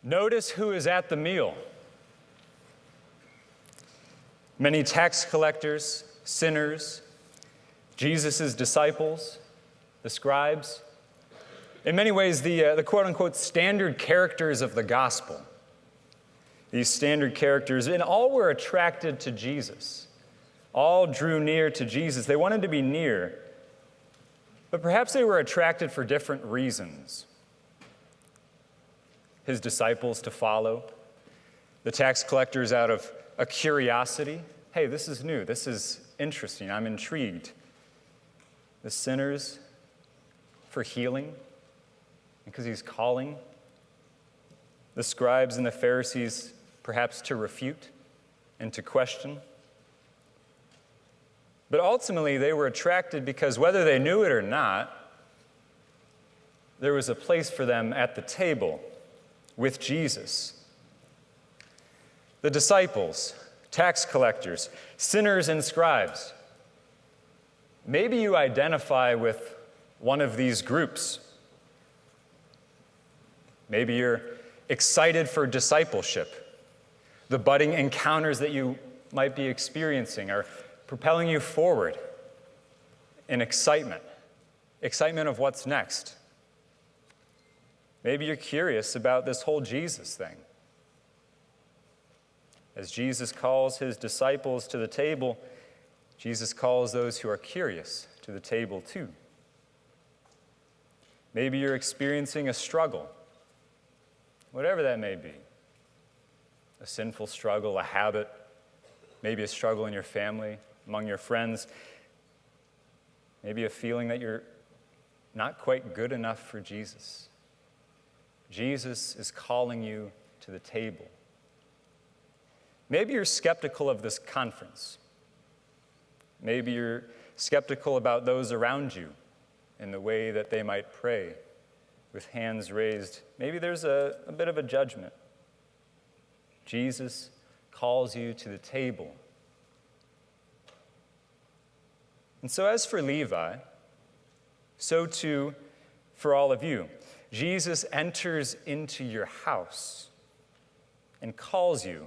Notice who is at the meal. Many tax collectors, sinners, Jesus' disciples, the scribes. In many ways, the quote-unquote standard characters of the gospel. These standard characters, and all were attracted to Jesus. All drew near to Jesus. They wanted to be near, but perhaps they were attracted for different reasons. His disciples to follow, the tax collectors out of a curiosity. Hey, this is new. This is interesting. I'm intrigued. The sinners for healing, because he's calling. The scribes and the Pharisees perhaps to refute and to question. But ultimately, they were attracted because whether they knew it or not, there was a place for them at the table with Jesus. The disciples, tax collectors, sinners and scribes. Maybe you identify with one of these groups. Maybe you're excited for discipleship. The budding encounters that you might be experiencing are propelling you forward in excitement of what's next. Maybe you're curious about this whole Jesus thing. As Jesus calls his disciples to the table, Jesus calls those who are curious to the table too. Maybe you're experiencing a struggle, whatever that may be. A sinful struggle, a habit, maybe a struggle in your family, among your friends, maybe a feeling that you're not quite good enough for Jesus. Jesus is calling you to the table. Maybe you're skeptical of this conference. Maybe you're skeptical about those around you and the way that they might pray with hands raised. Maybe there's a bit of a judgment. Jesus calls you to the table. And so as for Levi, so too for all of you. Jesus enters into your house and calls you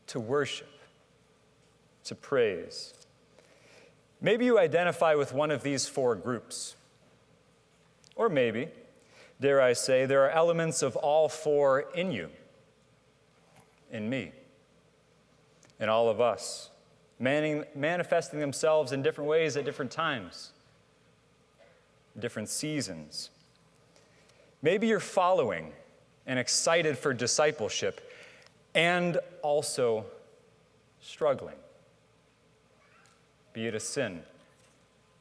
to worship, to praise. Maybe you identify with one of these four groups. Or maybe, dare I say, there are elements of all four in you, in me, in all of us, manifesting themselves in different ways at different times, different seasons. Maybe you're following and excited for discipleship and also struggling. Be it a sin,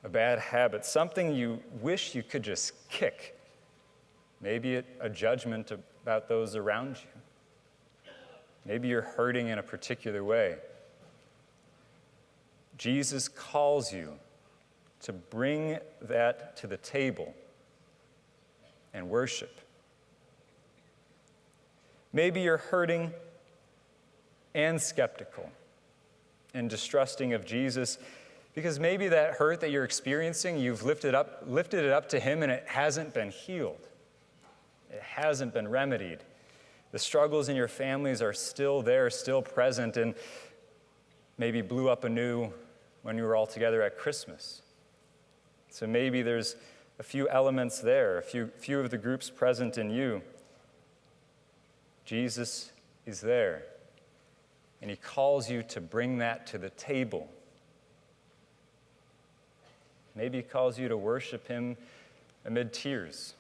a bad habit, something you wish you could just kick. Maybe a judgment about those around you. Maybe you're hurting in a particular way. Jesus calls you to bring that to the table and worship. Maybe you're hurting and skeptical and distrusting of Jesus because maybe that hurt that you're experiencing, you've lifted it up to him and it hasn't been healed. It hasn't been remedied. The struggles in your families are still there, still present, and maybe blew up anew when you were all together at Christmas. So maybe there's a few elements there, a few of the groups present in you. Jesus is there, and he calls you to bring that to the table. Maybe he calls you to worship him amid tears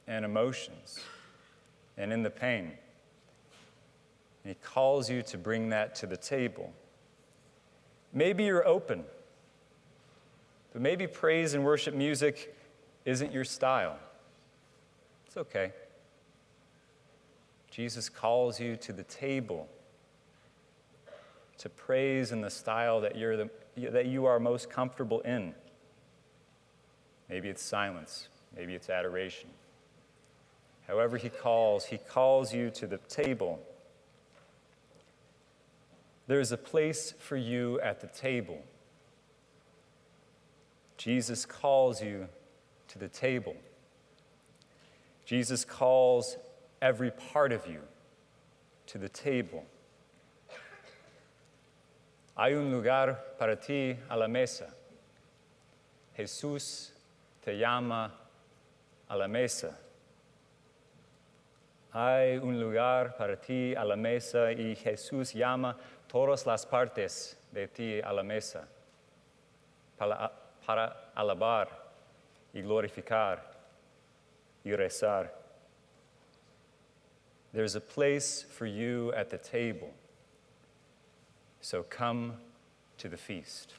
and emotions and in the pain. And he calls you to bring that to the table. Maybe you're open, but maybe praise and worship music isn't your style. It's okay. Jesus calls you to the table to praise in the style that you are most comfortable in. Maybe it's silence. Maybe it's adoration. However he calls you to the table. There's a place for you at the table. Jesus calls you to the table. Jesus calls every part of you to the table. Hay un lugar para ti a la mesa. Jesús te llama a la mesa. Hay un lugar para ti a la mesa y Jesús llama todas las partes de ti a la mesa para alabar y glorificar y rezar. There's a place for you at the table, so come to the feast.